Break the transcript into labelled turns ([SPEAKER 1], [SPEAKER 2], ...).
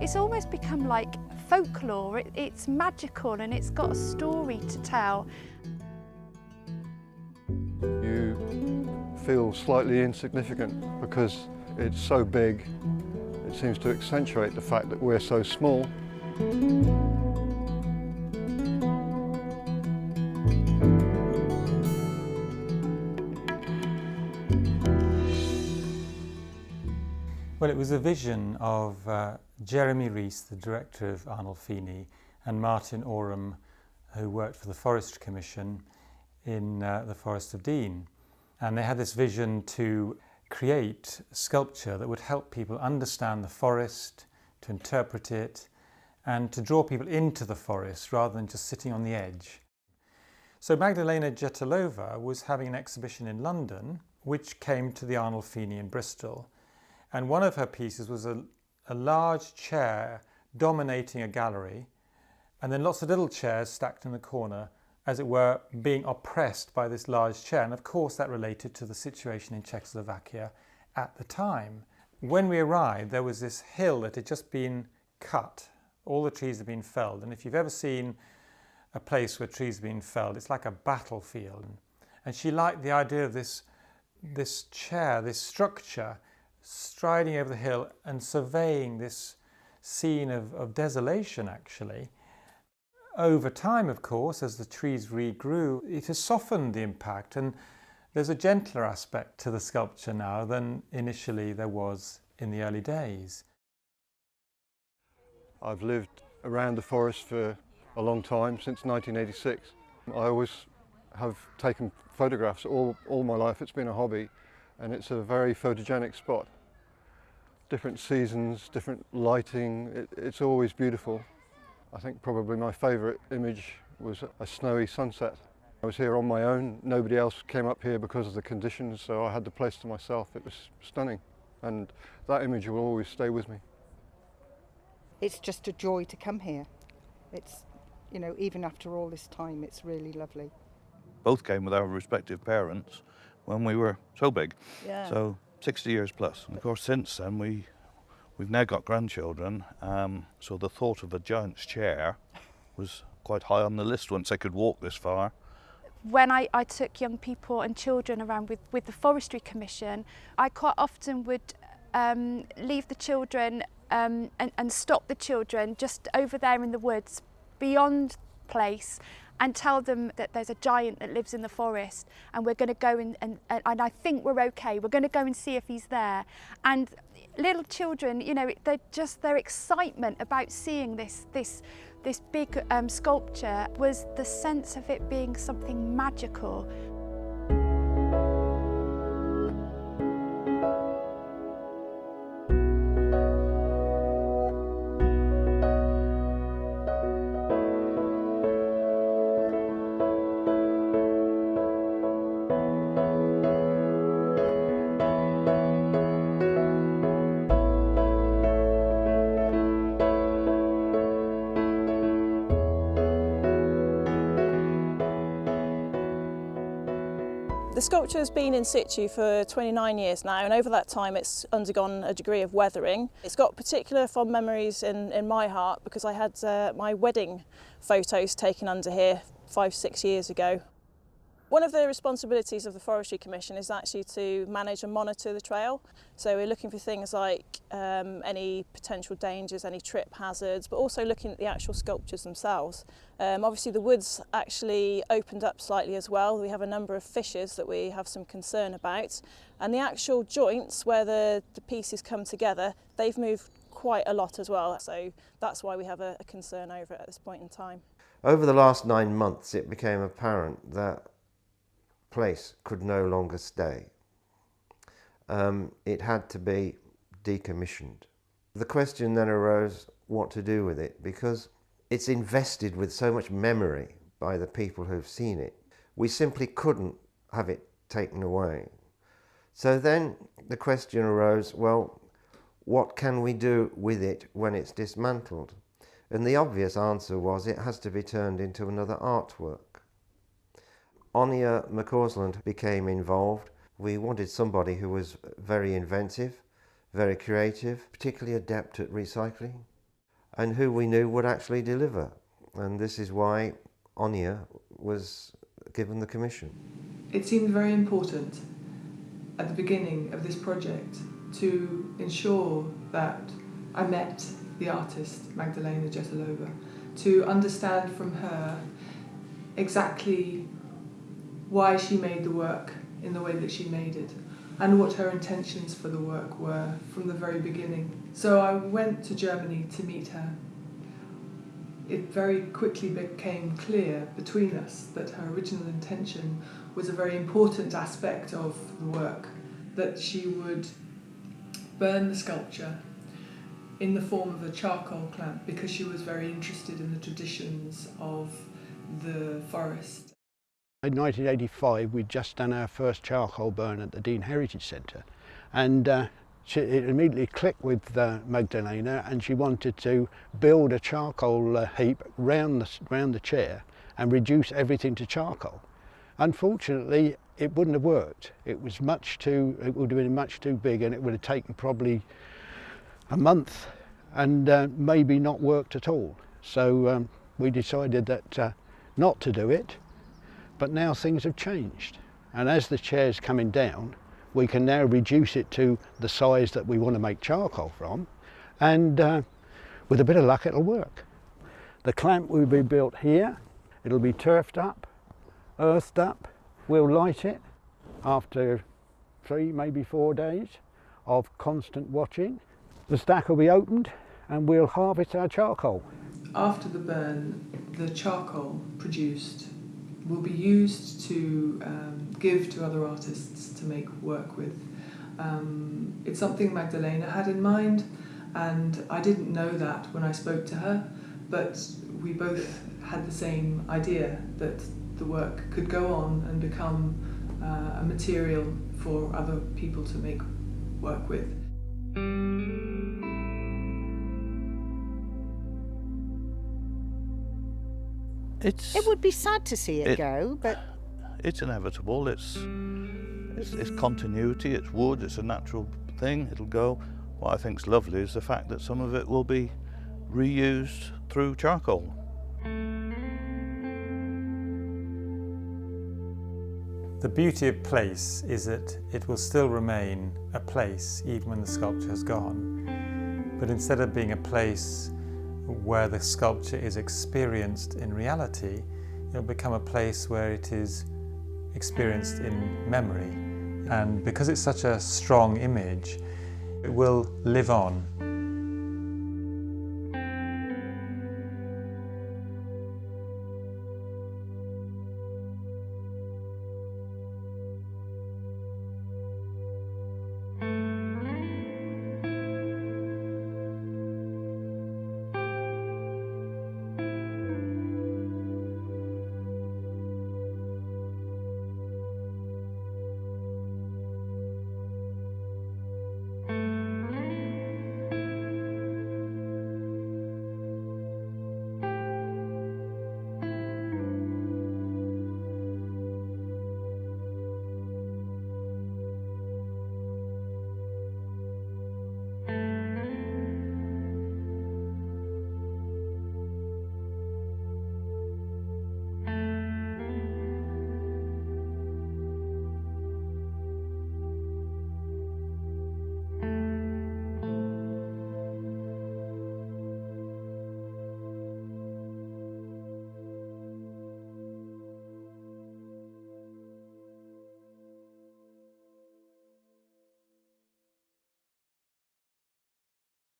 [SPEAKER 1] It's almost become like folklore. It's magical and it's got a story to tell.
[SPEAKER 2] You feel slightly insignificant because it's so big. It seems to accentuate the fact that we're so small.
[SPEAKER 3] Well, it was a vision of Jeremy Rees, the director of Arnolfini, and Martin Oram, who worked for the Forestry Commission in the Forest of Dean. And they had this vision to create sculpture that would help people understand the forest, to interpret it, and to draw people into the forest rather than just sitting on the edge. So Magdalena Jetelova was having an exhibition in London, which came to the Arnolfini in Bristol. And one of her pieces was a large chair dominating a gallery, and then lots of little chairs stacked in the corner, as it were, being oppressed by this large chair. And of course that related to the situation in Czechoslovakia at the time. When we arrived, there was this hill that had just been cut. All the trees had been felled. And if you've ever seen a place where trees have been felled, it's like a battlefield. And she liked the idea of this chair, this structure, striding over the hill and surveying this scene of desolation, actually. Over time, of course, as the trees regrew, it has softened the impact, and there's a gentler aspect to the sculpture now than initially there was in the early days.
[SPEAKER 2] I've lived around the forest for a long time, since 1986. I always have taken photographs all my life. It's been a hobby, and it's a very photogenic spot. Different seasons, different lighting, it's always beautiful. I think probably my favourite image was a snowy sunset. I was here on my own, nobody else came up here because of the conditions, so I had the place to myself. It was stunning, and that image will always stay with me.
[SPEAKER 4] It's just a joy to come here. It's, you know, even after all this time, it's really lovely.
[SPEAKER 5] Both came with our respective parents when we were so big,
[SPEAKER 4] Yeah.
[SPEAKER 5] 60 years plus. And of course, since then, we've now got grandchildren, so the thought of a giant's chair was quite high on the list once they could walk this far.
[SPEAKER 1] When I took young people and children around with the Forestry Commission, I quite often would leave the children and stop the children just over there in the woods beyond place and tell them that there's a giant that lives in the forest, and we're going to go and I think we're okay. We're going to go and see if he's there. And little children, you know, their excitement about seeing this big sculpture was the sense of it being something magical.
[SPEAKER 6] The sculpture has been in situ for 29 years now, and over that time it's undergone a degree of weathering. It's got particular fond memories in my heart because I had my wedding photos taken under here 5-6 years ago. One of the responsibilities of the Forestry Commission is actually to manage and monitor the trail. So we're looking for things like any potential dangers, any trip hazards, but also looking at the actual sculptures themselves. Obviously the woods actually opened up slightly as well. We have a number of fissures that we have some concern about. And the actual joints where the pieces come together, they've moved quite a lot as well. So that's why we have a concern over it at this point in time.
[SPEAKER 7] Over the last 9 months, it became apparent that place could no longer stay. It had to be decommissioned. The question then arose what to do with it, because it's invested with so much memory by the people who've seen it. We simply couldn't have it taken away. So then the question arose, well, what can we do with it when it's dismantled? And the obvious answer was it has to be turned into another artwork. Anya McCausland became involved. We wanted somebody who was very inventive, very creative, particularly adept at recycling. and who we knew would actually deliver. And this is why Anya was given the commission.
[SPEAKER 8] It seemed very important at the beginning of this project to ensure that I met the artist Magdalena Jetelova, to understand from her exactly why she made the work in the way that she made it and what her intentions for the work were from the very beginning. So I went to Germany to meet her. It very quickly became clear between us that her original intention was a very important aspect of the work, that she would burn the sculpture in the form of a charcoal clamp because she was very interested in the traditions of the forest.
[SPEAKER 9] In 1985 we'd just done our first charcoal burn at the Dean Heritage Centre, and it immediately clicked with Magdalena, and she wanted to build a charcoal heap round the chair and reduce everything to charcoal. Unfortunately, it wouldn't have worked. It would have been much too big, and it would have taken probably a month and maybe not worked at all. So we decided that not to do it, but now things have changed. And as the chair's coming down, we can now reduce it to the size that we want to make charcoal from, and with a bit of luck it'll work. The clamp will be built here, it'll be turfed up, earthed up, we'll light it after 3, maybe 4 days of constant watching. The stack will be opened and we'll harvest our charcoal.
[SPEAKER 8] After the burn, the charcoal produced will be used to give to other artists to make work with. It's something Magdalena had in mind, and I didn't know that when I spoke to her, but we both had the same idea that the work could go on and become a material for other people to make work with.
[SPEAKER 4] It would be sad to see it go, but
[SPEAKER 5] it's inevitable. It's continuity. It's wood. It's a natural thing. It'll go. What I think's lovely is the fact that some of it will be reused through charcoal.
[SPEAKER 3] The beauty of place is that it will still remain a place even when the sculpture has gone. But instead of being a place where the sculpture is experienced in reality, it'll become a place where it is experienced in memory. And because it's such a strong image, it will live on